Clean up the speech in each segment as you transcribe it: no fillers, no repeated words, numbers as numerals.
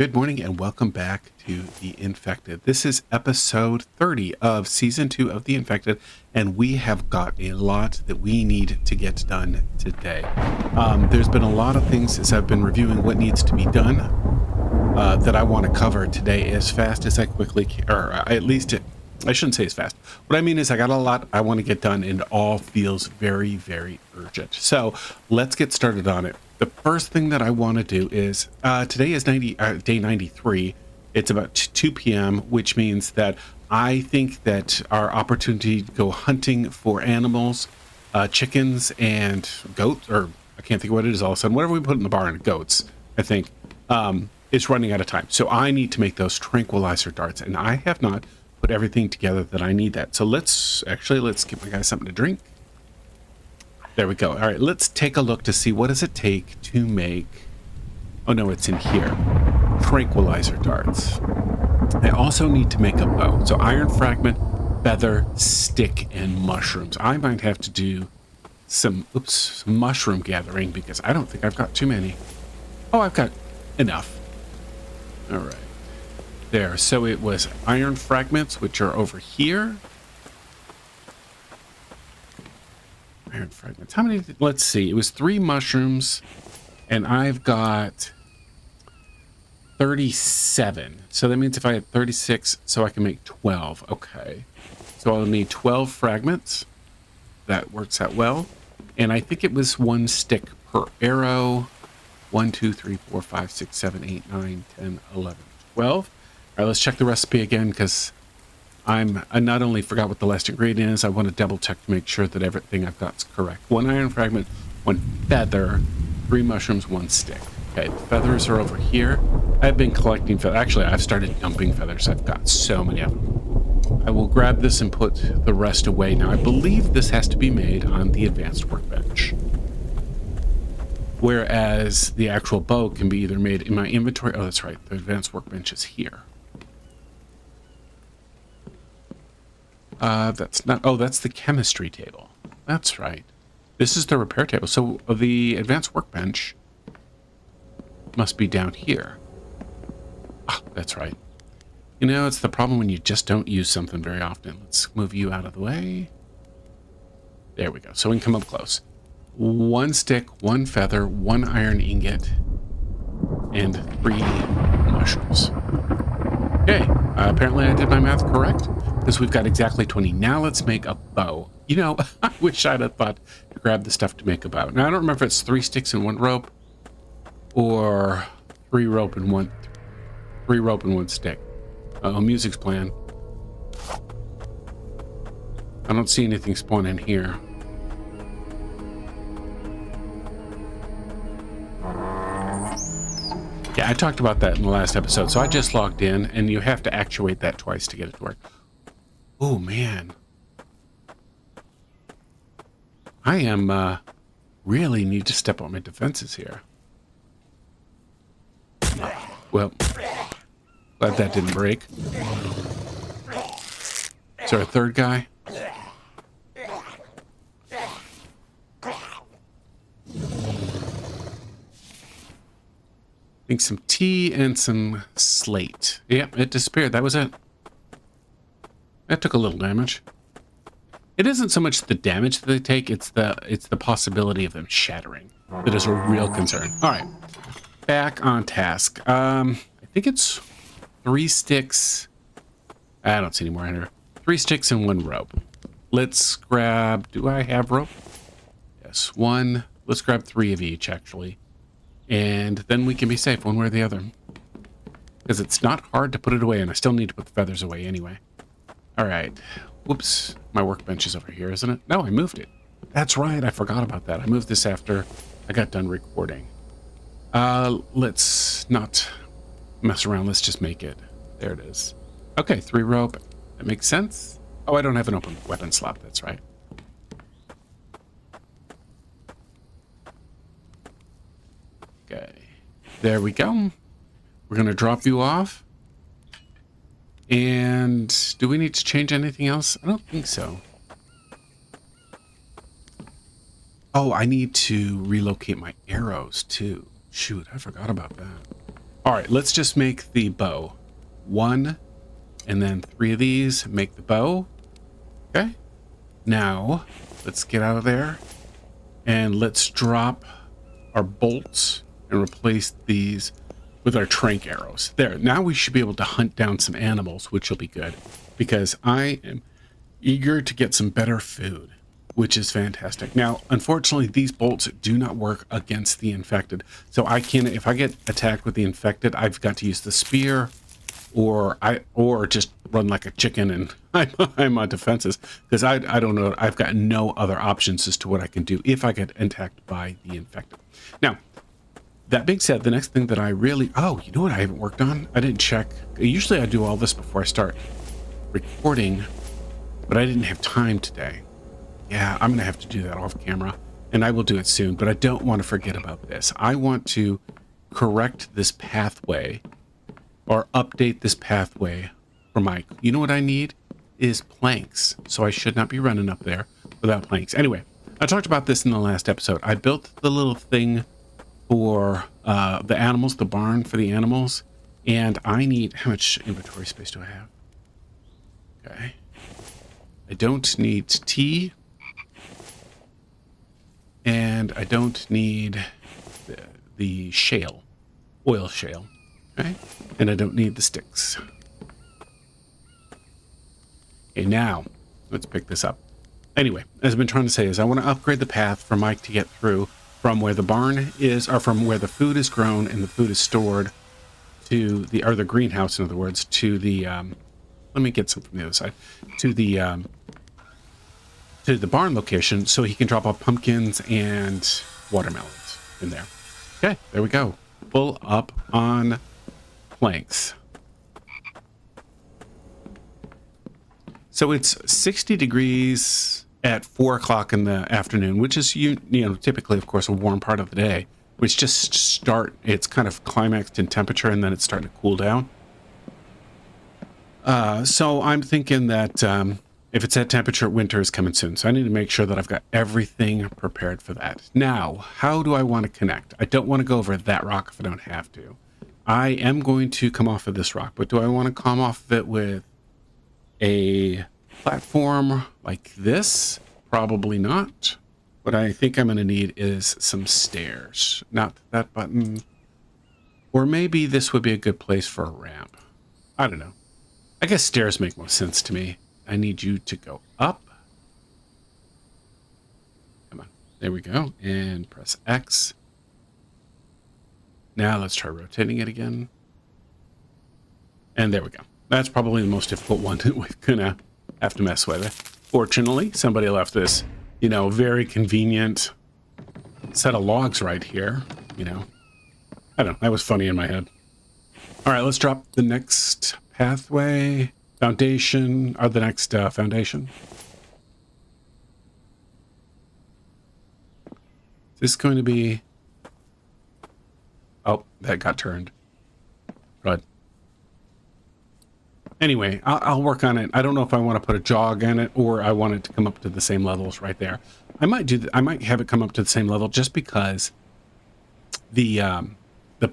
Good morning and welcome back to The Infected. This is episode 30 of season 2 of The Infected, and we have got a lot that we need to get done today. There's been a lot of things as I've been reviewing what needs to be done that I want to cover today as fast as I quickly can, or at least I shouldn't say as fast. What I mean is I got a lot I want to get done and it all feels very, very urgent. So let's get started on it. The first thing that I want to do is today is day 93. It's about 2 p.m., which means that I think that our opportunity to go hunting for animals, chickens and goats, or I can't think of what it is all of a sudden, whatever we put in the barn, goats, I think, is running out of time. So I need to make those tranquilizer darts, and I have not put everything together that I need that. So let's give my guy something to drink. There we go. All right, let's take a look to see what does it take to make, oh no, it's in here, tranquilizer darts. I also need to make a bow. So iron fragment, feather, stick, and mushrooms. I might have to do some mushroom gathering because I don't think I've got too many. Oh, I've got enough. All right. There. So it was iron fragments, which are over here. Iron fragments. How many? Let's see. It was 3 mushrooms, and I've got 37. So that means if I had 36, so I can make 12. Okay. So I'll need 12 fragments. That works out well. And I think it was 1 stick per arrow. 1, 2, 3, 4, 5, 6, 7, 8, 9, 10, 11, 12. All right, let's check the recipe again because I not only forgot what the last ingredient is, I want to double check to make sure that everything I've got is correct. 1 iron fragment, 1 feather, 3 mushrooms, 1 stick. Okay, the feathers are over here. I've been collecting feathers. Actually, I've started dumping feathers. I've got so many of them. I will grab this and put the rest away. Now, I believe this has to be made on the advanced workbench, whereas the actual bow can be either made in my inventory. Oh, that's right. The advanced workbench is here. That's not, oh, that's the chemistry table. That's right. This is the repair table. So the advanced workbench must be down here. Ah, that's right. You know, it's the problem when you just don't use something very often. Let's move you out of the way. There we go. So we can come up close. 1 stick, 1 feather, 1 iron ingot, and 3 mushrooms. Okay, apparently I did my math correct because we've got exactly 20. Now let's make a bow. You know, I wish I'd have thought to grab the stuff to make a bow. Now I don't remember if it's 3 sticks and 1 rope or 3 rope and 1 stick. Music's playing. I don't see anything spawn in here. Yeah, I talked about that in the last episode. So I just logged in, and you have to actuate that twice to get it to work. Oh, man. I am, really need to step on my defenses here. Well, glad that didn't break. Is there a third guy? I think some tea and some slate. Yep, it disappeared. That was it. That took a little damage. It isn't so much the damage that they take, it's the possibility of them shattering that is a real concern. All right, back on task. I think it's 3 sticks. I don't see any more in here. 3 sticks and 1 rope. Let's grab, do I have rope? Yes, 1. Let's grab 3 of each, actually. And then we can be safe one way or the other. Because it's not hard to put it away, and I still need to put the feathers away anyway. All right. Whoops. My workbench is over here, isn't it? No, I moved it. That's right. I forgot about that. I moved this after I got done recording. Let's not mess around. Let's just make it. There it is. Okay, 3 rope. That makes sense. Oh, I don't have an open weapon slot. That's right. Okay. There we go. We're going to drop you off. And do we need to change anything else? I don't think so. Oh, I need to relocate my arrows too. Shoot, I forgot about that. All right, let's just make the bow. 1, and then 3 of these, make the bow. Okay. Now, let's get out of there, and let's drop our bolts and replace these with our trank arrows. There, now we should be able to hunt down some animals, which will be good, because I am eager to get some better food, which is fantastic. Now, unfortunately, these bolts do not work against the infected. So I can, if I get attacked with the infected, I've got to use the spear, or just run like a chicken and I'm on defenses, because I don't know. I've got no other options as to what I can do if I get attacked by the infected. Now, that being said, the next thing that I really, oh, you know what I haven't worked on? I didn't check. Usually I do all this before I start recording, but I didn't have time today. Yeah, I'm going to have to do that off camera, and I will do it soon, but I don't want to forget about this. I want to correct this pathway or update this pathway for Mike. You know what I need is planks, so I should not be running up there without planks. Anyway, I talked about this in the last episode. I built the little thing for the animals, the barn for the animals, and I need, how much inventory space do I have? Okay. I don't need tea, and I don't need the shale, oil shale, okay? And I don't need the sticks. Okay, now, let's pick this up. Anyway, as I've been trying to say is I want to upgrade the path for Mike to get through from where the barn is, or from where the food is grown and the food is stored to the, or the greenhouse, in other words, to the, let me get some from the other side, to the barn location so he can drop off pumpkins and watermelons in there. Okay, there we go. Full up on planks. So it's 60 degrees at 4 o'clock in the afternoon, which is, you know, typically, of course, a warm part of the day, which just it's kind of climaxed in temperature and then it's starting to cool down. So I'm thinking that if it's that temperature, winter is coming soon. So I need to make sure that I've got everything prepared for that. Now, how do I want to connect? I don't want to go over that rock if I don't have to. I am going to come off of this rock, but do I want to come off of it with a platform like this? Probably not. What I think I'm going to need is some stairs. Not that button. Or maybe this would be a good place for a ramp. I don't know. I guess stairs make more sense to me. I need you to go up. Come on. There we go. And press X. Now let's try rotating it again. And there we go. That's probably the most difficult one that we're gonna have to mess with. Fortunately, somebody left this, you know, very convenient set of logs right here, you know. I don't know, that was funny in my head. All right, let's drop the next pathway, foundation, or the next foundation. Is this going to be... Oh, that got turned. Right. Anyway, I'll work on it. I don't know if I want to put a jog in it or I want it to come up to the same levels right there. I might do I might have it come up to the same level just because the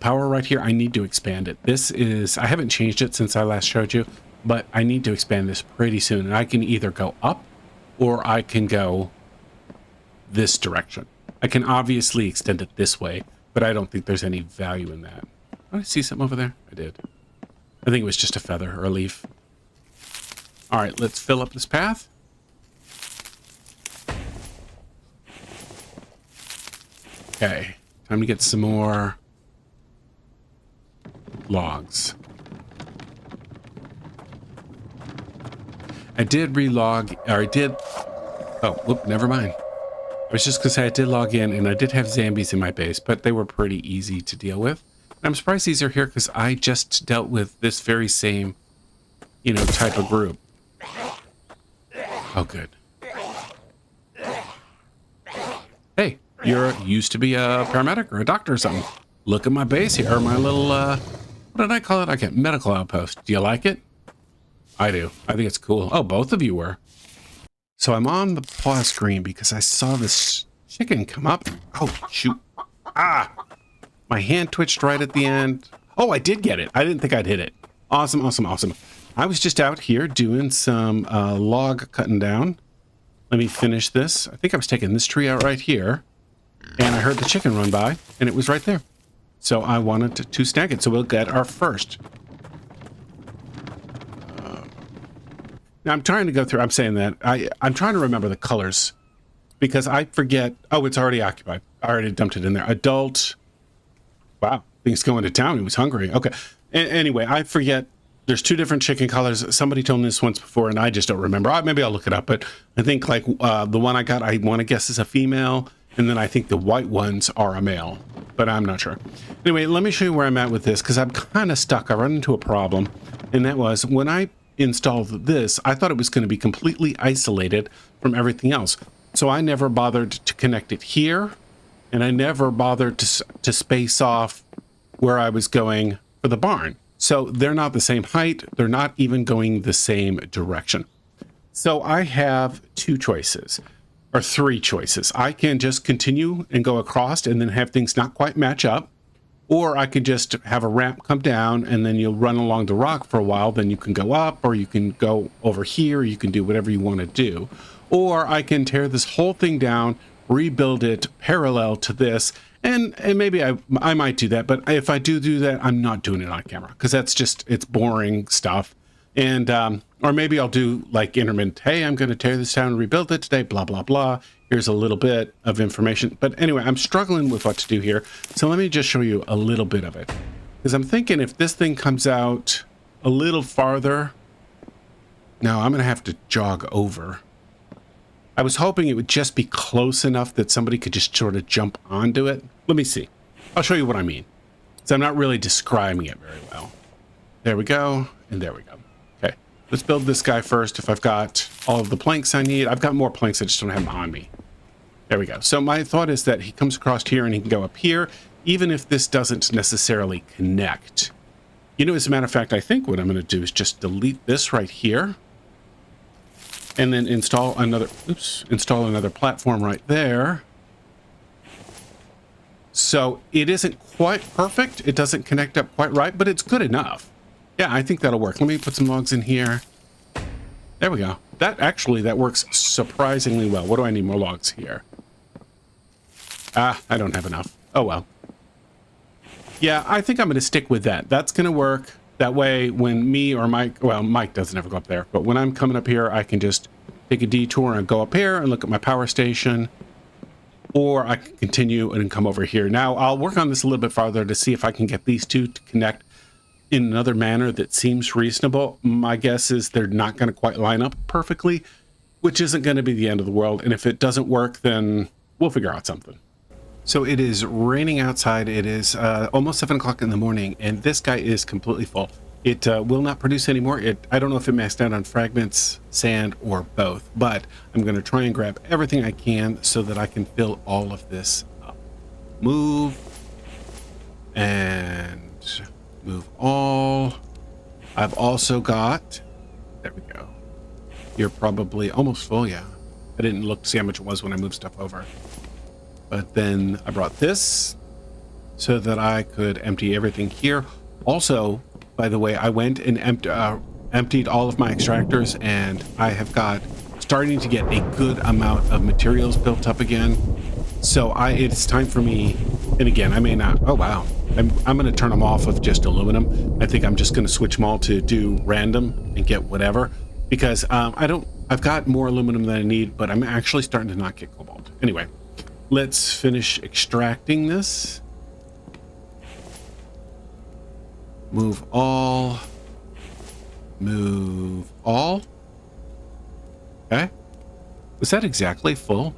power right here, I need to expand it. This is, I haven't changed it since I last showed you, but I need to expand this pretty soon. And I can either go up or I can go this direction. I can obviously extend it this way, but I don't think there's any value in that. Did I see something over there? I did. I think it was just a feather or a leaf. All right, let's fill up this path. Okay, time to get some more logs. I did relog, or I did, oh, whoop, never mind. I was just gonna say I did log in and I did have zombies in my base, but they were pretty easy to deal with. I'm surprised these are here because I just dealt with this very same, you know, type of group. Oh, good. Hey, you used to be a paramedic or a doctor or something. Look at my base here, or my little, what did I call it? I get medical outpost. Do you like it? I do. I think it's cool. Oh, both of you were. So I'm on the pause screen because I saw this chicken come up. Oh, shoot. Ah! My hand twitched right at the end. Oh, I did get it. I didn't think I'd hit it. Awesome, awesome, awesome. I was just out here doing some log cutting down. Let me finish this. I think I was taking this tree out right here, and I heard the chicken run by, and it was right there. So I wanted to snag it, so we'll get our first. Now I'm trying to go through, I'm saying that, I'm trying to remember the colors, because I forget, oh, it's already occupied. I already dumped it in there. Adult, wow, things going to town, he was hungry. Okay, anyway, I forget. There's two different chicken colors. Somebody told me this once before, and I just don't remember. Maybe I'll look it up, but I think like the one I got, I want to guess is a female, and then I think the white ones are a male, but I'm not sure. Anyway, let me show you where I'm at with this, because I'm kind of stuck. I run into a problem, and that was when I installed this, I thought it was going to be completely isolated from everything else. So I never bothered to connect it here, and I never bothered to space off where I was going for the barn. So they're not the same height. They're not even going the same direction. So I have two choices, or three choices. I can just continue and go across and then have things not quite match up, or I could just have a ramp come down and then you'll run along the rock for a while. Then you can go up, or you can go over here. You can do whatever you want to do. Or I can tear this whole thing down, rebuild it parallel to this. And maybe I might do that, but if I do that, I'm not doing it on camera, because that's just, it's boring stuff. And or maybe I'll do like intermittent, hey, I'm going to tear this down and rebuild it today, blah, blah, blah. Here's a little bit of information. But anyway, I'm struggling with what to do here. So let me just show you a little bit of it, because I'm thinking if this thing comes out a little farther, now I'm going to have to jog over. I was hoping it would just be close enough that somebody could just sort of jump onto it. Let me see. I'll show you what I mean. So I'm not really describing it very well. There we go. And there we go. Okay. Let's build this guy first. If I've got all of the planks I need, I've got more planks. I just don't have them on me. There we go. So my thought is that he comes across here and he can go up here, even if this doesn't necessarily connect. You know, as a matter of fact, I think what I'm going to do is just delete this right here. And then install another platform right there. So it isn't quite perfect. It doesn't connect up quite right, but it's good enough. Yeah, I think that'll work. Let me put some logs in here. There we go. That works surprisingly well. What do I need more logs here? I don't have enough. Oh, well. Yeah, I think I'm going to stick with that. That's going to work. That way, when me or Mike, well, Mike doesn't ever go up there, but when I'm coming up here, I can just take a detour and go up here and look at my power station, or I can continue and come over here. Now, I'll work on this a little bit farther to see if I can get these two to connect in another manner that seems reasonable. My guess is they're not going to quite line up perfectly, which isn't going to be the end of the world. And if it doesn't work, then we'll figure out something. So it is raining outside. It is almost 7 o'clock in the morning, and this guy is completely full. It will not produce anymore. I don't know if it maxed out on fragments, sand, or both, but I'm going to try and grab everything I can so that I can fill all of this up. Move, and move all. I've also got, there we go. You're probably almost full, yeah. I didn't look to see how much it was when I moved stuff over. But then I brought this so that I could empty everything here. Also, by the way, I went and emptied all of my extractors, and I have got starting to get a good amount of materials built up again. So it's time for me, and again, I may not, oh wow, I'm going to turn them off of just aluminum. I think I'm just going to switch them all to do random and get whatever, because I've got more aluminum than I need, but I'm actually starting to not get cobalt. Anyway. Let's finish extracting this. Move all. Move all. Okay. Was that exactly full?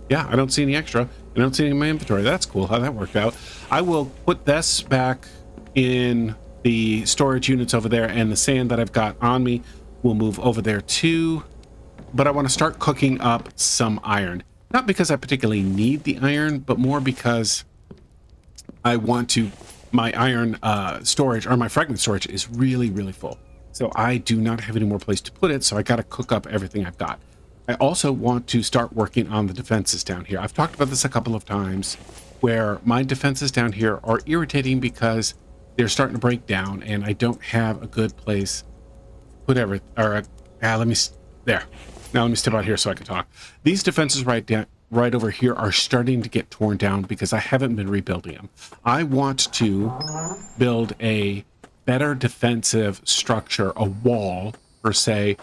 Yeah, I don't see any extra. I don't see any in my inventory. That's cool how that worked out. I will put this back in the storage units over there, and the sand that I've got on me will move over there too. But I want to start cooking up some iron. Not because I particularly need the iron, but more because I want to, my iron storage, or my fragment storage is really, really full. So I do not have any more place to put it, so I got to cook up everything I've got. I also want to start working on the defenses down here. I've talked about this a couple of times, where my defenses down here are irritating because they're starting to break down, and I don't have a good place. Whatever. Or let me there. Now let me step out here so I can talk. These defenses right over here are starting to get torn down because I haven't been rebuilding them. I want to build a better defensive structure, a wall per se,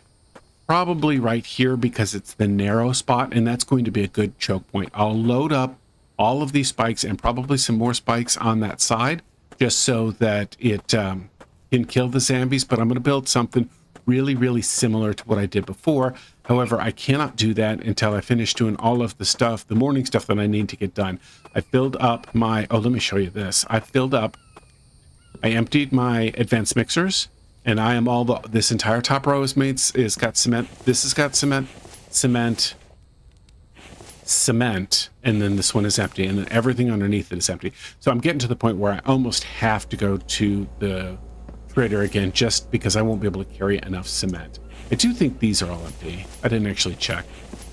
probably right here because it's the narrow spot, and that's going to be a good choke point. I'll load up all of these spikes and probably some more spikes on that side just so that it can kill the zombies, but I'm going to build something really, really similar to what I did before. However, I cannot do that until I finish doing all of the stuff, the morning stuff that I need to get done. I filled up my, oh, let me show you this. I emptied my advanced mixers, and I am this entire top row is got cement. This has got cement, and then this one is empty, and then everything underneath it is empty. So I'm getting to the point where I almost have to go to the trader again just because I won't be able to carry enough cement. I do think these are all empty. I didn't actually check.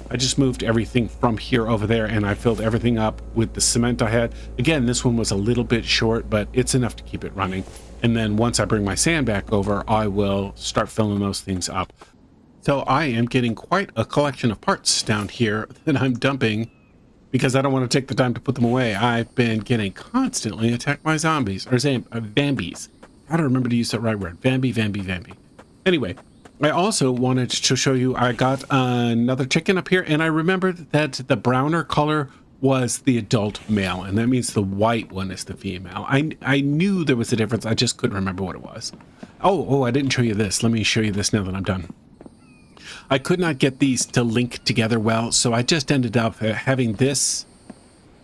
I just moved everything from here over there, and I filled everything up with the cement I had. Again, this one was a little bit short, but it's enough to keep it running. And then once I bring my sand back over, I will start filling those things up. So I am getting quite a collection of parts down here that I'm dumping because I don't want to take the time to put them away. I've been getting constantly attacked by zombies, or vambies. I don't remember to use that right word. Vambi. Anyway, I also wanted to show you, I got another chicken up here, and I remembered that the browner color was the adult male, and that means the white one is the female. I knew there was a difference. I just couldn't remember what it was. Oh, I didn't show you this. Let me show you this now that I'm done. I could not get these to link together well, so I just ended up having this,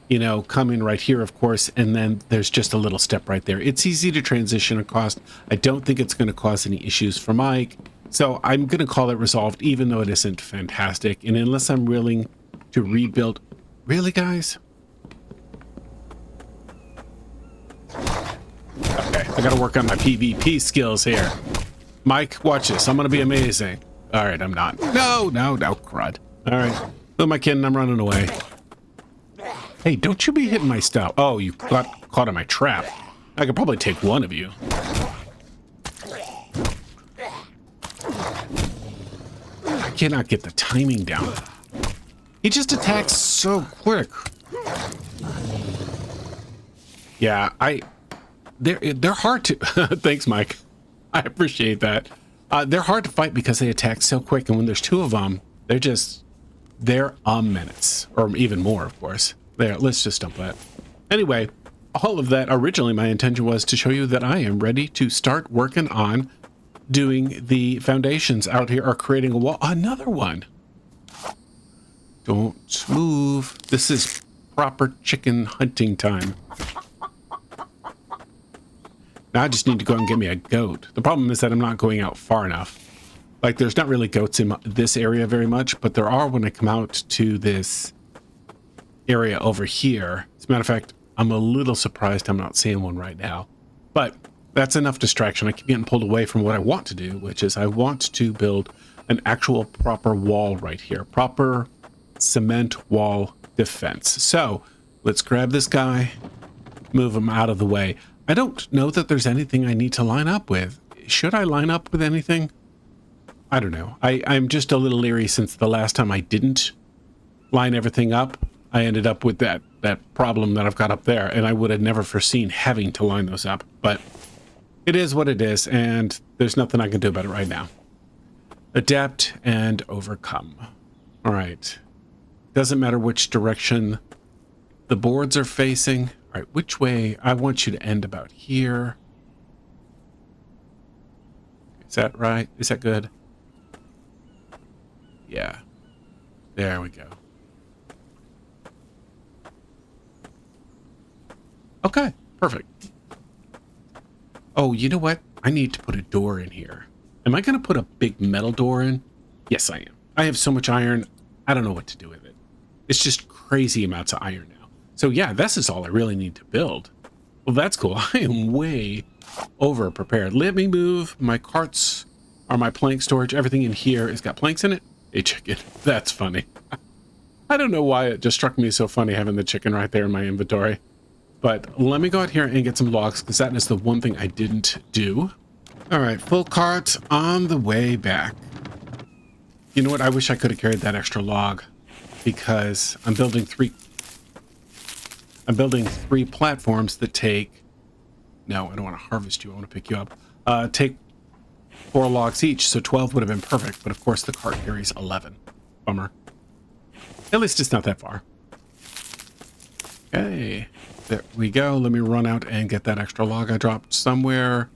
you know, come in right here, of course, and then there's just a little step right there. It's easy to transition across. I don't think it's going to cause any issues for Mike, so I'm going to call it resolved, even though it isn't fantastic. And unless I'm willing to rebuild... Really, guys? Okay, I got to work on my PvP skills here. Mike, watch this. I'm going to be amazing. All right, I'm not. No, crud. All right, who am I kidding? I'm running away. Hey, don't you be hitting my stuff. Oh, you got caught in my trap. I could probably take one of you. I cannot get the timing down. He just attacks so quick. Yeah, they're hard to... Thanks, Mike. I appreciate that. They're hard to fight because they attack so quick, and when there's two of them, they're a menace, or even more, of course. There, let's just dump that. Anyway, all of that, originally my intention was to show you that I am ready to start working on doing the foundations out here, or creating a wall. Another one. Don't move. This is proper chicken hunting time. Now I just need to go and get me a goat. The problem is that I'm not going out far enough. Like, there's not really goats in this area very much, but there are when I come out to this area over here. As a matter of fact, I'm a little surprised I'm not seeing one right now. But that's enough distraction. I keep getting pulled away from what I want to do, which is I want to build an actual proper wall right here. Proper cement wall defense. So let's grab this guy, move him out of the way. I don't know that there's anything I need to line up with. Should I line up with anything? I don't know. I'm just a little leery since the last time I didn't line everything up. I ended up with that problem that I've got up there, and I would have never foreseen having to line those up. But it is what it is, and there's nothing I can do about it right now. Adapt and overcome. All right. Doesn't matter which direction the boards are facing. All right, which way? I want you to end about here. Is that right? Is that good? Yeah. There we go. Okay, perfect. Oh, you know what? I need to put a door in here. Am I going to put a big metal door in? Yes, I am. I have so much iron, I don't know what to do with it. It's just crazy amounts of iron now. So yeah, this is all I really need to build. Well, that's cool. I am way over prepared. Let me move. My carts are my plank storage. Everything in here has got planks in it. A chicken. That's funny. I don't know why it just struck me so funny having the chicken right there in my inventory. But let me go out here and get some logs, because that is the one thing I didn't do. All right, full cart on the way back. You know what? I wish I could have carried that extra log, because I'm building three platforms that take... No, I don't want to harvest you. I want to pick you up. Take 4 logs each, so 12 would have been perfect. But of course, the cart carries 11. Bummer. At least it's not that far. Okay, there we go. Let me run out and get that extra log I dropped somewhere.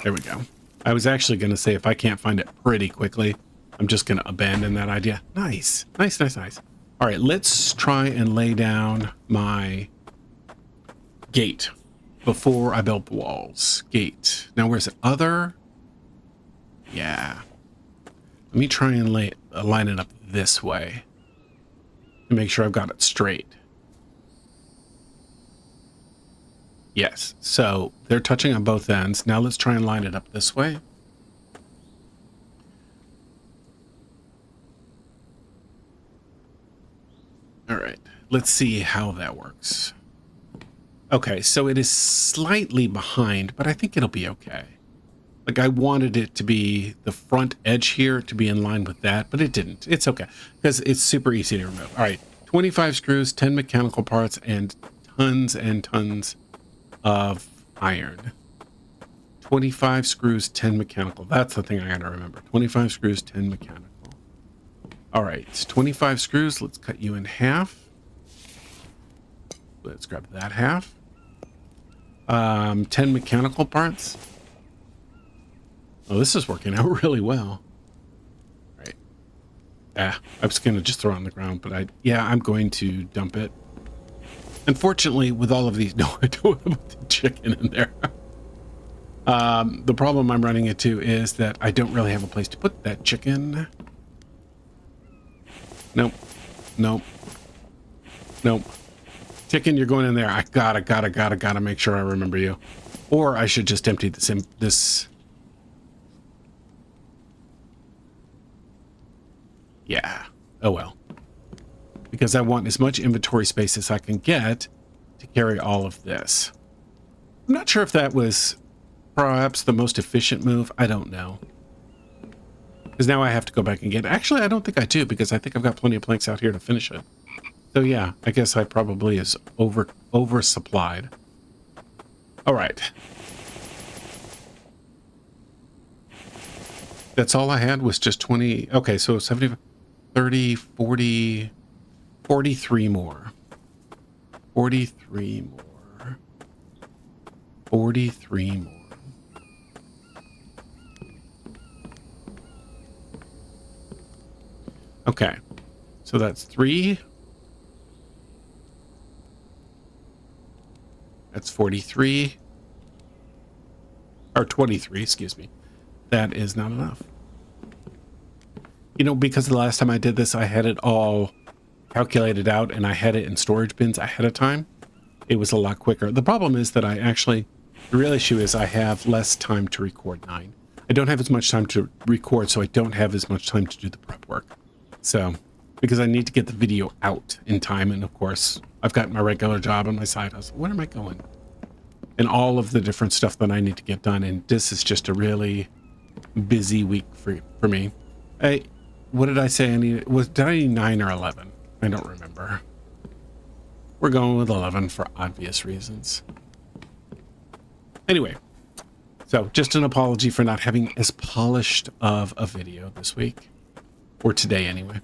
There we go. I was actually going to say if I can't find it pretty quickly, I'm just going to abandon that idea. Nice. Nice, nice, nice. All right, let's try and lay down my gate before I build walls. Gate. Now, where's it? Other? Yeah. Let me try and line it up this way to make sure I've got it straight. Yes. So they're touching on both ends. Now let's try and line it up this way. All right. Let's see how that works. Okay, so it is slightly behind, but I think it'll be okay. Like, I wanted it to be the front edge here to be in line with that, but it didn't. It's okay, because it's super easy to remove. All right, 25 screws, 10 mechanical parts, and tons of iron. 25 screws, 10 mechanical. That's the thing I gotta remember. 25 screws, 10 mechanical. All right, 25 screws. Let's cut you in half. Let's grab that half. 10 mechanical parts. Oh, this is working out really well. All right. I was going to just throw it on the ground, but I'm going to dump it. Unfortunately, with all of these, no, I don't want to put the chicken in there. The problem I'm running into is that I don't really have a place to put that chicken. Nope. Nope. Nope. Chicken, you're going in there. I gotta make sure I remember you. Or I should just empty this. Yeah. Oh well. Because I want as much inventory space as I can get to carry all of this. I'm not sure if that was perhaps the most efficient move. I don't know. Because now I have to go back and get... Actually, I don't think I do, because I think I've got plenty of planks out here to finish it. So yeah, I guess I probably is oversupplied. All right. That's all I had was just 20. Okay, so 70, 30, 40, 43 more. 43 more. 43 more. Okay, so that's 3. That's 43. Or 23, excuse me. That is not enough. You know, because the last time I did this, I had it all calculated out and I had it in storage bins ahead of time. It was a lot quicker. The problem is that the real issue is I have less time to record 9. I don't have as much time to record, so I don't have as much time to do the prep work. So, because I need to get the video out in time, and of course, I've got my regular job and my side hustle. Where am I going? And all of the different stuff that I need to get done, and this is just a really busy week for me. What did I say I needed? Did I need 9 or 11? I don't remember. We're going with 11 for obvious reasons. Anyway, so just an apology for not having as polished of a video this week. Or today, anyway.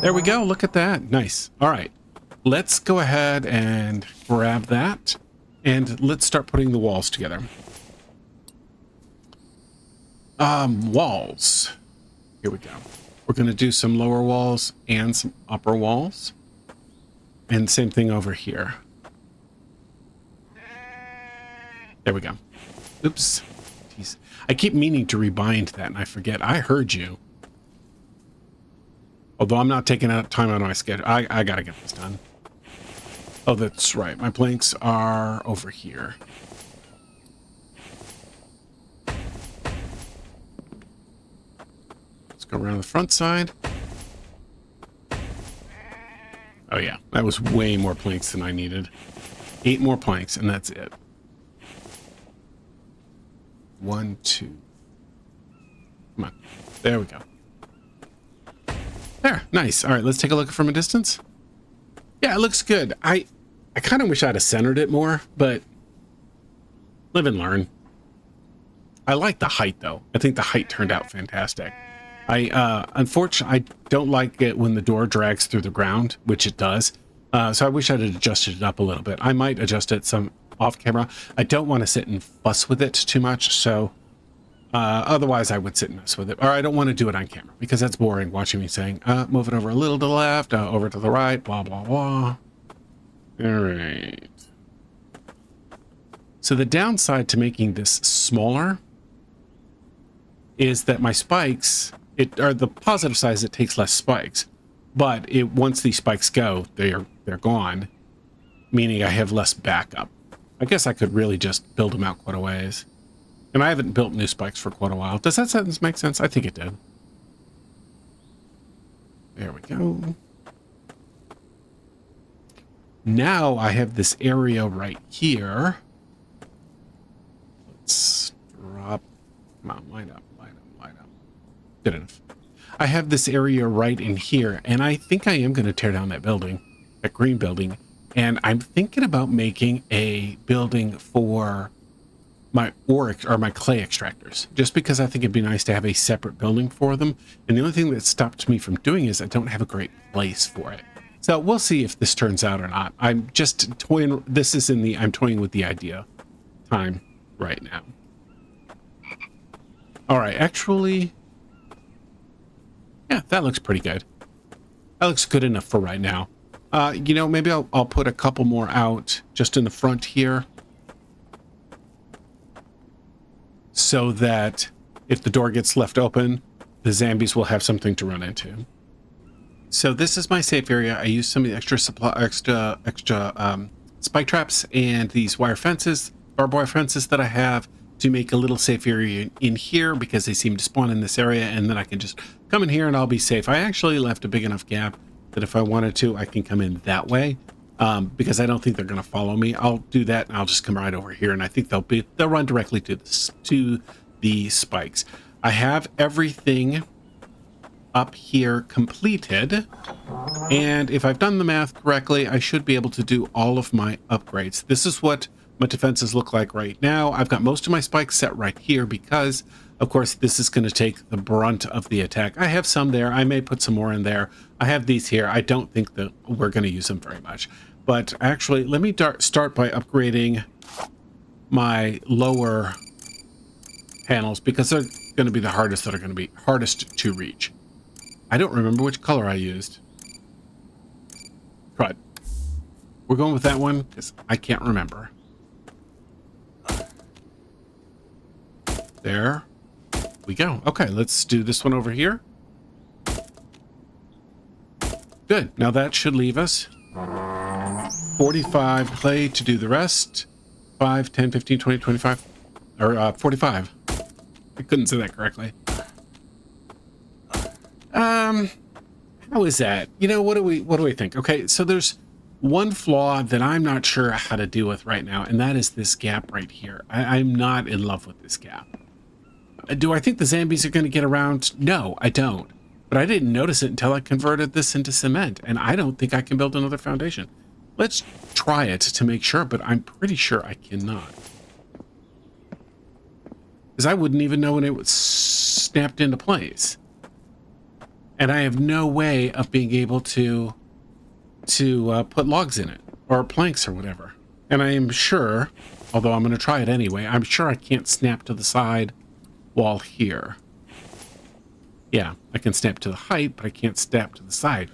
There we go. Look at that. Nice. All right. Let's go ahead and grab that. And let's start putting the walls together. Walls. Here we go. We're going to do some lower walls and some upper walls. And same thing over here. There we go. Oops. Jeez. I keep meaning to rebind that and I forget. I heard you. Although I'm not taking out time out of my schedule. I got to get this done. Oh, that's right. My planks are over here. Let's go around the front side. Oh yeah, that was way more planks than I needed. 8 more planks, and that's it. 1, 2. Come on. There we go. There, nice. All right, let's take a look from a distance. Yeah, it looks good. I kind of wish I'd have centered it more, but live and learn. I like the height, though. I think the height turned out fantastic. Unfortunately, I don't like it when the door drags through the ground, which it does. So I wish I'd adjusted it up a little bit. I might adjust it some off camera. I don't want to sit and fuss with it too much. So otherwise I would sit and mess with it. Or I don't want to do it on camera because that's boring watching me saying, move it over a little to the left, over to the right, blah, blah, blah. All right. So the downside to making this smaller is that my spikes, the positive side is it takes less spikes, but once these spikes go, they're gone, meaning I have less backup. I guess I could really just build them out quite a ways. And I haven't built new spikes for quite a while. Does that sentence make sense? I think it did. There we go. Now I have this area right here. Let's drop. Come on, line up. Good enough. I have this area right in here, and I think I am going to tear down that building, that green building, and I'm thinking about making a building for my my clay extractors, just because I think it'd be nice to have a separate building for them. And the only thing that stopped me from doing is I don't have a great place for it. So we'll see if this turns out or not. I'm just toying. This is I'm toying with the idea time right now. All right, actually. Yeah, that looks pretty good. That looks good enough for right now. You know, maybe I'll put a couple more out just in the front here, so that if the door gets left open, the zombies will have something to run into. So this is my safe area. I used some of the extra spike traps and these barbed wire fences that I have to make a little safe area in here because they seem to spawn in this area, and then I can just come in here and I'll be safe. I actually left a big enough gap that if I wanted to, I can come in that way, because I don't think they're going to follow me. I'll do that and I'll just come right over here, and I think they'll run directly to the spikes. I have everything up here completed, and if I've done the math correctly, I should be able to do all of my upgrades. This is what my defenses look like right now. I've got most of my spikes set right here because, of course, this is going to take the brunt of the attack. I have some there. I may put some more in there. I have these here. I don't think that we're going to use them very much. But actually, let me start by upgrading my lower panels because they're going to be the hardest to reach. I don't remember which color I used. But we're going with that one because I can't remember. There we go. Okay, let's do this one over here. Good. Now that should leave us 45 clay to do the rest. 5, 10, 15, 20, 25, or 45. I couldn't say that correctly. How is that? You know, what do we think? Okay, so there's one flaw that I'm not sure how to deal with right now, and that is this gap right here. I'm not in love with this gap. Do I think the zombies are going to get around? No, I don't. But I didn't notice it until I converted this into cement, and I don't think I can build another foundation. Let's try it to make sure, but I'm pretty sure I cannot. Because I wouldn't even know when it was snapped into place. And I have no way of being able to put logs in it, or planks or whatever. And I am sure, although I'm going to try it anyway, I'm sure I can't snap to the side wall here. Yeah, I can snap to the height, but I can't snap to the side.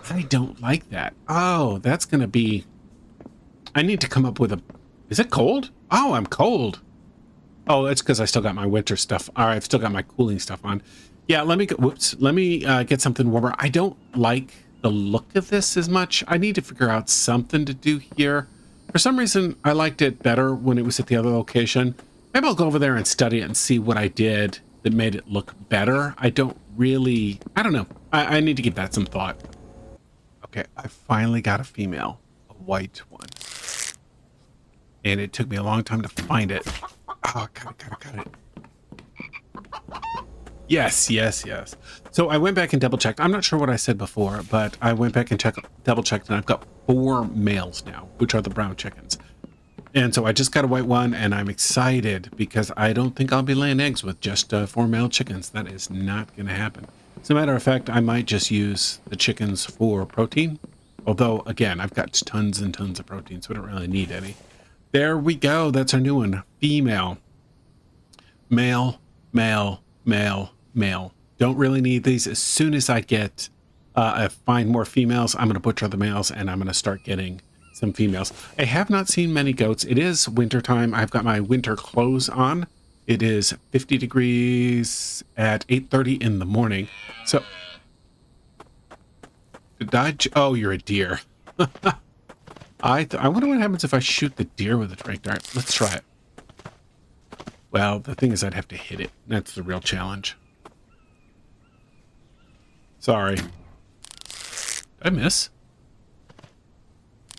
I don't like that. Oh, that's going to be... I need to come up with a... Is it cold? Oh, I'm cold. Oh, it's because I still got my winter stuff. Or I've still got my cooling stuff on. Yeah, let me go... Whoops. Let me get something warmer. I don't like the look of this as much. I need to figure out something to do here. For some reason, I liked it better when it was at the other location. Maybe I'll go over there and study it and see what I did that made it look better. I don't know. I need to give that some thought. Okay, I finally got a female, a white one. And it took me a long time to find it. Oh, got it. Yes. So I went back and double checked. I'm not sure what I said before, but I went back and double checked, and I've got 4 males now, which are the brown chickens. And so I just got a white one, and I'm excited because I don't think I'll be laying eggs with just 4 male chickens. That is not going to happen. As a matter of fact, I might just use the chickens for protein. Although, again, I've got tons and tons of protein, so I don't really need any. There we go. That's our new one. Female. Male, male, male. Don't really need these. As soon as I get, I find more females, I'm going to butcher the males, and I'm going to start getting some females. I have not seen many goats. It is winter time. I've got my winter clothes on. It is 50 degrees at 8:30 in the morning. So, oh, you're a deer. I wonder what happens if I shoot the deer with a trank dart. Let's try it. Well, the thing is I'd have to hit it. That's the real challenge. Sorry. Did I miss?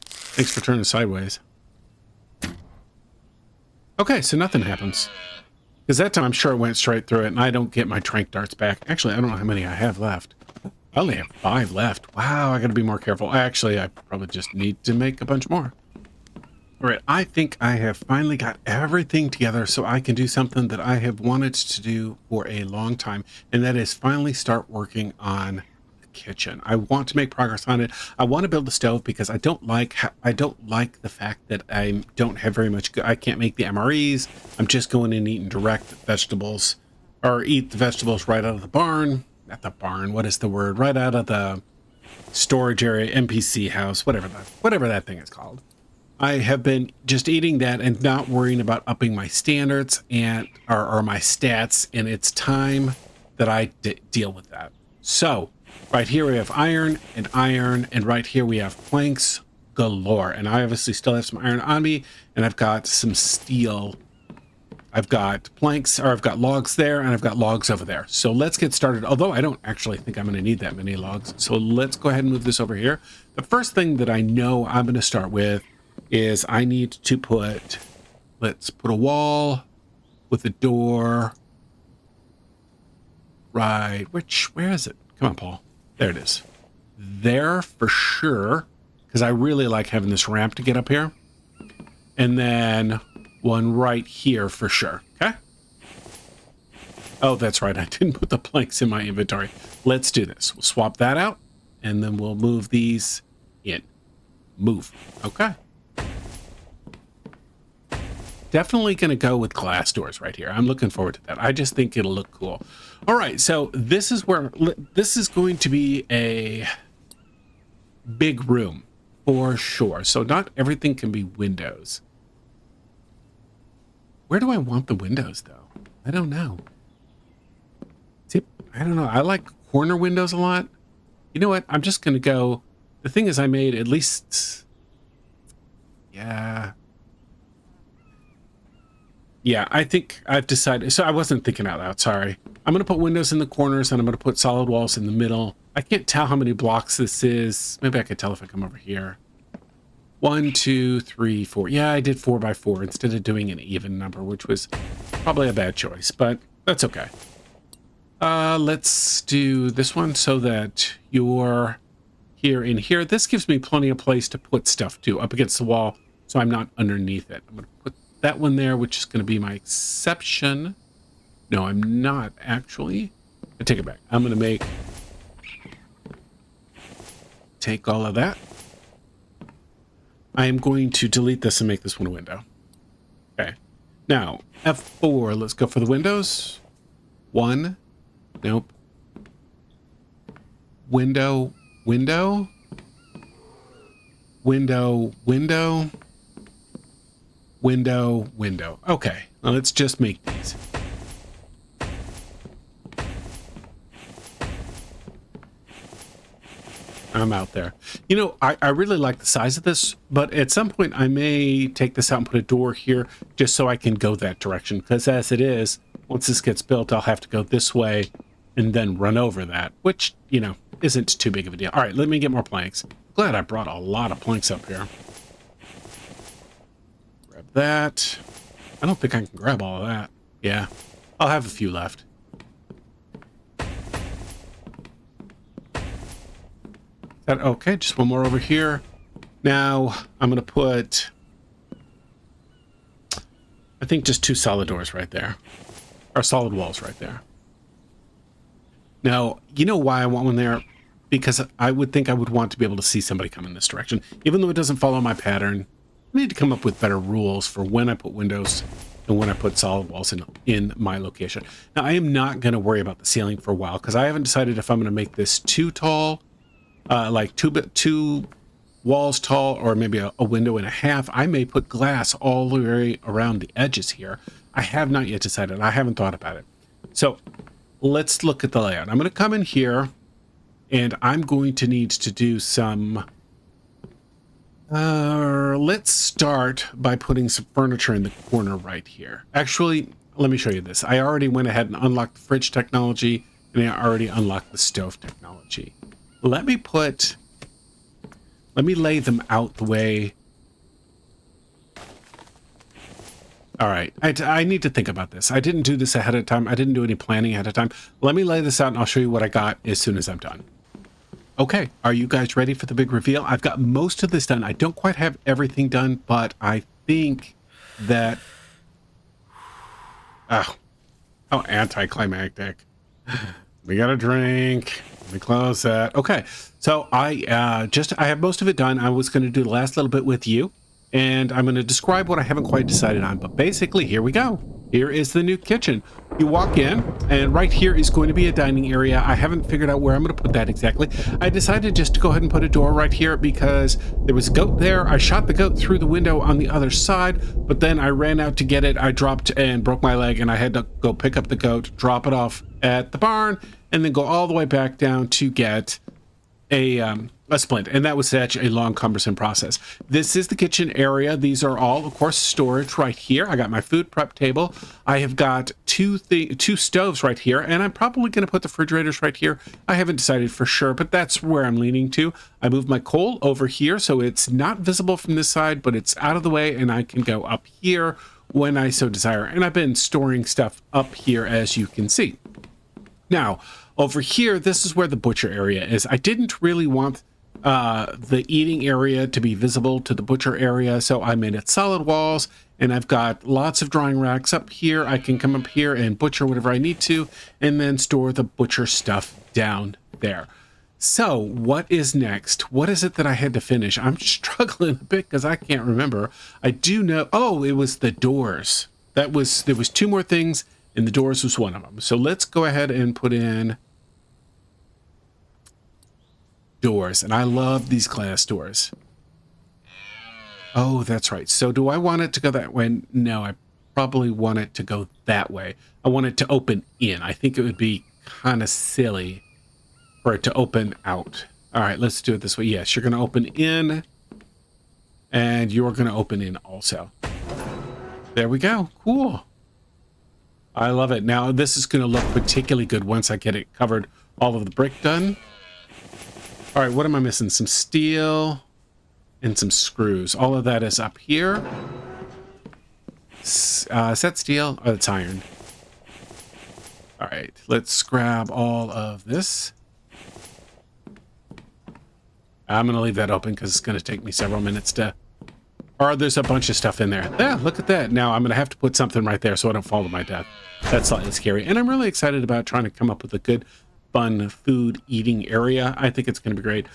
Thanks for turning sideways. Okay, so nothing happens. Because that time I'm sure it went straight through it, and I don't get my trank darts back. Actually, I don't know how many I have left. I only have 5 left. Wow, I gotta be more careful. Actually, I probably just need to make a bunch more. All right, I think I have finally got everything together so I can do something that I have wanted to do for a long time, and that is finally start working on the kitchen. I want to make progress on it. I want to build the stove because I don't like the fact that I don't have very much. I can't make the MREs. I'm just going in and eating direct vegetables, or eat the vegetables right out of the barn. Not the barn. What is the word? Right out of the storage area, NPC house, whatever that thing is called. I have been just eating that and not worrying about upping my standards and or my stats, and it's time that I deal with that. So right here we have iron, and right here we have planks galore. And I obviously still have some iron on me, and I've got some steel. I've got planks, or I've got logs there, and I've got logs over there. So let's get started, although I don't actually think I'm going to need that many logs. So let's go ahead and move this over here. The first thing that I know I'm going to start with is I need to put, let's put a wall with a door. Right, where is it? Come on, Paul. There it is. There for sure, because I really like having this ramp to get up here. And then one right here for sure, okay? Oh, that's right, I didn't put the planks in my inventory. Let's do this. We'll swap that out, and then we'll move these in. Move, okay. Definitely going to go with glass doors right here. I'm looking forward to that. I just think it'll look cool. All right, so this is going to be a big room for sure. So not everything can be windows. Where do I want the windows though? I don't know. I don't know. I like corner windows a lot. You know what? I'm just going to go. The thing is I made at least, yeah, I think I've decided. So I wasn't thinking out loud. Sorry. I'm going to put windows in the corners, and I'm going to put solid walls in the middle. I can't tell how many blocks this is. Maybe I could tell if I come over here. 1, 2, 3, 4. Yeah, I did 4 by 4 instead of doing an even number, which was probably a bad choice, but that's okay. Let's do this one so that you're here and here. This gives me plenty of place to put stuff too, up against the wall, so I'm not underneath it. I'm going to put that one there, which is going to be my exception. No, I'm not actually. I take it back. I'm going to take all of that. I am going to delete this and make this one a window. Okay. Now, F4, let's go for the windows. 1. Nope. Window. Window. Okay, well, let's just make these. I'm out there. You know, I really like the size of this, but at some point I may take this out and put a door here just so I can go that direction. Because as it is, once this gets built, I'll have to go this way and then run over that, which, you know, isn't too big of a deal. All right, let me get more planks. Glad I brought a lot of planks up here. Grab that. I don't think I can grab all of that. Yeah, I'll have a few left. That okay? Just one more over here. Now I'm gonna put, I think, just 2 solid doors right there, or solid walls right there. Now, you know why I want one there? Because I would think I would want to be able to see somebody come in this direction. Even though it doesn't follow my pattern, I need to come up with better rules for when I put windows and when I put solid walls in my location. Now, I am not going to worry about the ceiling for a while because I haven't decided if I'm going to make this too tall, like two walls tall, or maybe a window and a half. I may put glass all the way around the edges here. I have not yet decided. I haven't thought about it. So let's look at the layout. I'm going to come in here, and I'm going to need to do some... let's start by putting some furniture in the corner right here. Actually, let me show you this. I already went ahead and unlocked the fridge technology, and I already unlocked the stove technology. Let me lay them out the way. All right, I need to think about this. I didn't do this ahead of time. I didn't do any planning ahead of time. Let me lay this out, and I'll show you what I got as soon as I'm done. Okay, are you guys ready for the big reveal? I've got most of this done. I don't quite have everything done, but I think that... Oh, how anticlimactic. We got a drink. Let me close that. Okay, so I have most of it done. I was going to do the last little bit with you, and I'm going to describe what I haven't quite decided on. But basically, here we go. Here is the new kitchen. You walk in, and right here is going to be a dining area. I haven't figured out where I'm going to put that exactly. I decided just to go ahead and put a door right here because there was a goat there. I shot the goat through the window on the other side, but then I ran out to get it. I dropped and broke my leg, and I had to go pick up the goat, drop it off at the barn, and then go all the way back down to get a splint. And that was such a long, cumbersome process. This is the kitchen area. These are all, of course, storage right here. I got my food prep table. I have got two stoves right here, and I'm probably going to put the refrigerators right here. I haven't decided for sure, but that's where I'm leaning to. I moved my coal over here, so it's not visible from this side, but it's out of the way, and I can go up here when I so desire. And I've been storing stuff up here, as you can see. Now, over here, this is where the butcher area is. I didn't really want the eating area to be visible to the butcher area, so I made it solid walls, and I've got lots of drying racks up here. I can come up here and butcher whatever I need to, and then store the butcher stuff down there. So what is next? What is it that I had to finish? I'm struggling a bit because I can't remember. I do know, oh, it was the doors. There was 2 more things, and the doors was one of them. So let's go ahead and put in doors. And I love these glass doors. Oh, that's right. So do I want it to go that way? No, I probably want it to go that way. I want it to open in. I think it would be kind of silly for it to open out. All right, let's do it this way. Yes, you're going to open in, and you're going to open in also. There we go. Cool. I love it. Now, this is going to look particularly good once I get it covered, all of the brick done. All right, what am I missing? Some steel and some screws. All of that is up here. Is that steel? Oh, it's iron. All right, let's grab all of this. I'm going to leave that open because it's going to take me several minutes to... Or there's a bunch of stuff in there. Yeah, look at that. Now I'm going to have to put something right there so I don't fall to my death. That's slightly scary. And I'm really excited about trying to come up with a good, fun food eating area. I think it's going to be great.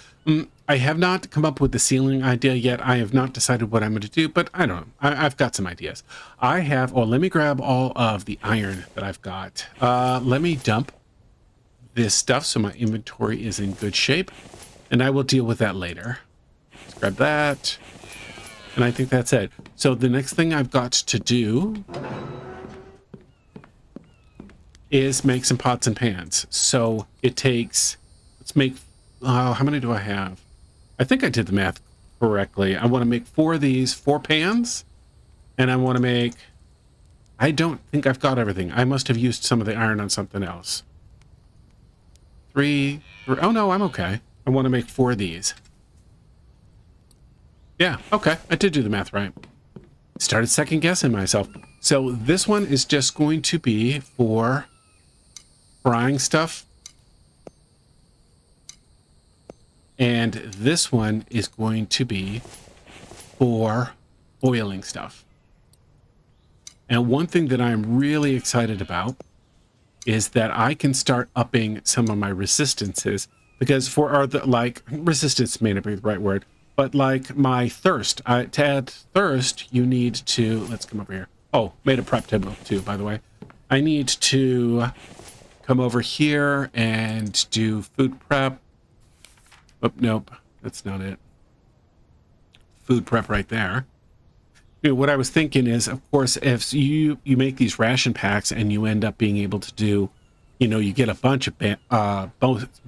I have not come up with the ceiling idea yet. I have not decided what I'm going to do, but I don't know. I've got some ideas. Let me grab all of the iron that I've got. Let me dump this stuff so my inventory is in good shape, and I will deal with that later. Let's grab that. And I think that's it. So the next thing I've got to do is make some pots and pans. So it takes, let's make, how many do I have? I think I did the math correctly. I want to make 4 of these, 4 pans. And I want to make, I don't think I've got everything. I must have used some of the iron on something else. 3, oh no, I'm okay. I want to make 4 of these. Yeah, okay. I did do the math right. Started second guessing myself. So this one is just going to be for frying stuff. And this one is going to be for boiling stuff. And one thing that I'm really excited about is that I can start upping some of my resistances, because like resistance may not be the right word, but like my thirst, to add thirst, you need to, let's come over here. Oh, made a prep table too, by the way. I need to come over here and do food prep. Oh, nope, that's not it. Food prep right there. What I was thinking is, of course, if you make these ration packs and you end up being able to do, you get a bunch of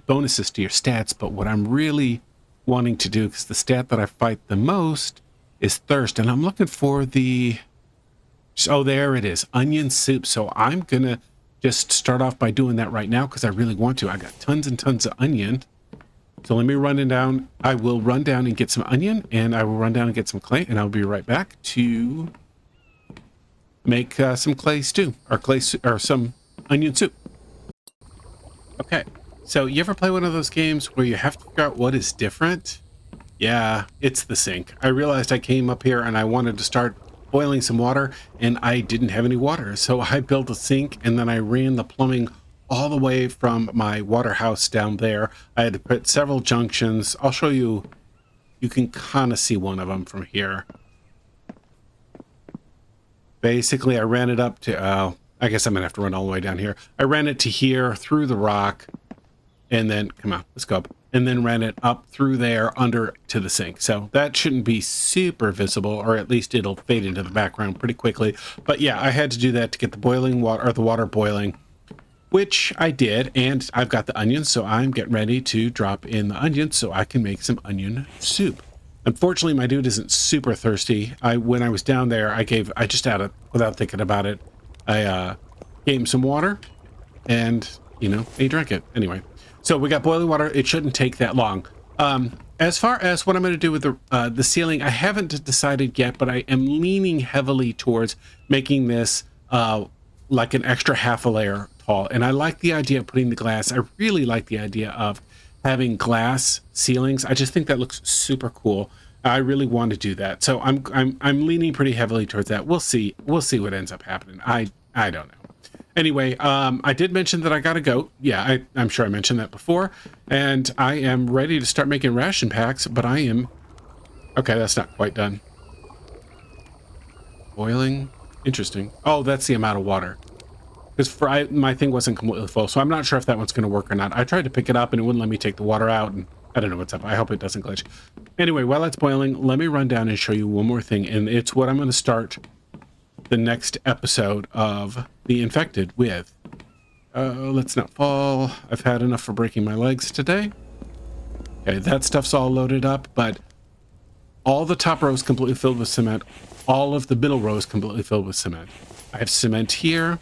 bonuses to your stats. But what I'm really wanting to do, because the stat that I fight the most is thirst, and I'm looking for oh, there it is, onion soup. So I'm gonna just start off by doing that right now because I really want to. I got tons and tons of onion. So let me run it down. I will run down and get some onion, and I will run down and get some clay, and I'll be right back to make some clay stew, or some onion soup. Okay, so you ever play one of those games where you have to figure out what is different? Yeah, it's the sink. I realized I came up here and I wanted to start boiling some water, and I didn't have any water. So I built a sink, and then I ran the plumbing all the way from my water house down there. I had to put several junctions. I'll show you. You can kind of see one of them from here. Basically, I ran it up to, I guess I'm gonna have to run all the way down here. I ran it to here through the rock, and then, come on, let's go up. And then ran it up through there under to the sink. So that shouldn't be super visible, or at least it'll fade into the background pretty quickly. But yeah, I had to do that to get the boiling water, or the water boiling, which I did. And I've got the onions, so I'm getting ready to drop in the onions so I can make some onion soup. Unfortunately, my dude isn't super thirsty. When I was down there, I just added, without thinking about it, I gave him some water, and he drank it anyway. So we got boiling water. It shouldn't take that long. As far as what I'm going to do with the ceiling, I haven't decided yet, but I am leaning heavily towards making this like an extra half a layer tall. And I like the idea of putting the glass. I really like the idea of having glass ceilings. I just think that looks super cool. I really want to do that. So I'm leaning pretty heavily towards that. We'll see. We'll see what ends up happening. I don't know. Anyway, I did mention that I got a goat. Yeah, I'm sure I mentioned that before. And I am ready to start making ration packs, but I am... Okay, that's not quite done. Boiling. Interesting. Oh, that's the amount of water. Because my thing wasn't completely full, so I'm not sure if that one's going to work or not. I tried to pick it up, and it wouldn't let me take the water out, and I don't know what's up. I hope it doesn't glitch. Anyway, while it's boiling, let me run down and show you one more thing, and it's what I'm going to start the next episode of The Infected with. Let's not fall. I've had enough for breaking my legs today. Okay, that stuff's all loaded up, but all the top row is completely filled with cement. All of the middle row is completely filled with cement. I have cement here,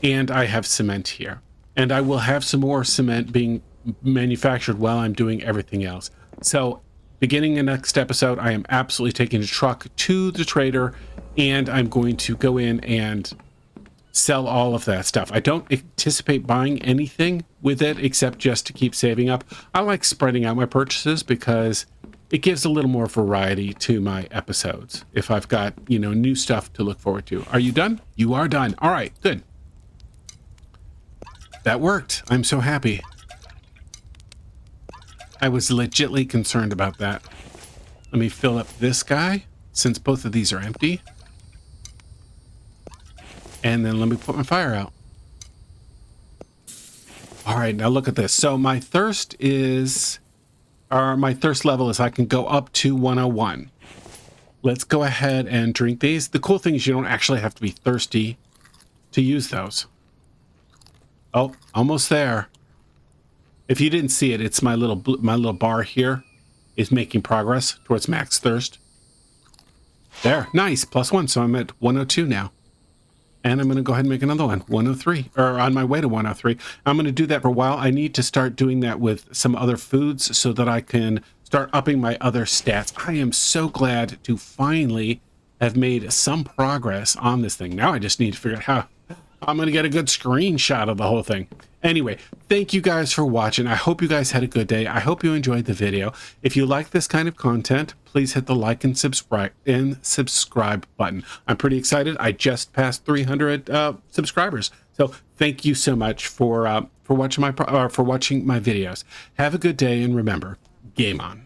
and I have cement here. And I will have some more cement being manufactured while I'm doing everything else. So, beginning the next episode, I am absolutely taking a truck to the trader, and I'm going to go in and sell all of that stuff. I don't anticipate buying anything with it except just to keep saving up. I like spreading out my purchases because it gives a little more variety to my episodes if I've got, new stuff to look forward to. Are you done? You are done. All right, good. That worked. I'm so happy. I was legitimately concerned about that. Let me fill up this guy since both of these are empty. And then let me put my fire out. All right, now look at this. So my thirst level is I can go up to 101. Let's go ahead and drink these. The cool thing is you don't actually have to be thirsty to use those. Oh, almost there. If you didn't see it, it's my little bar here is making progress towards max thirst. There, nice, +1. So I'm at 102 now. And I'm going to go ahead and make another one, 103, or on my way to 103. I'm going to do that for a while. I need to start doing that with some other foods so that I can start upping my other stats. I am so glad to finally have made some progress on this thing. Now I just need to figure out how I'm going to get a good screenshot of the whole thing. Anyway, thank you guys for watching. I hope you guys had a good day. I hope you enjoyed the video. If you like this kind of content, please hit the like and subscribe button. I'm pretty excited. I just passed 300 subscribers. So thank you so much for watching my videos. Have a good day, and remember, game on.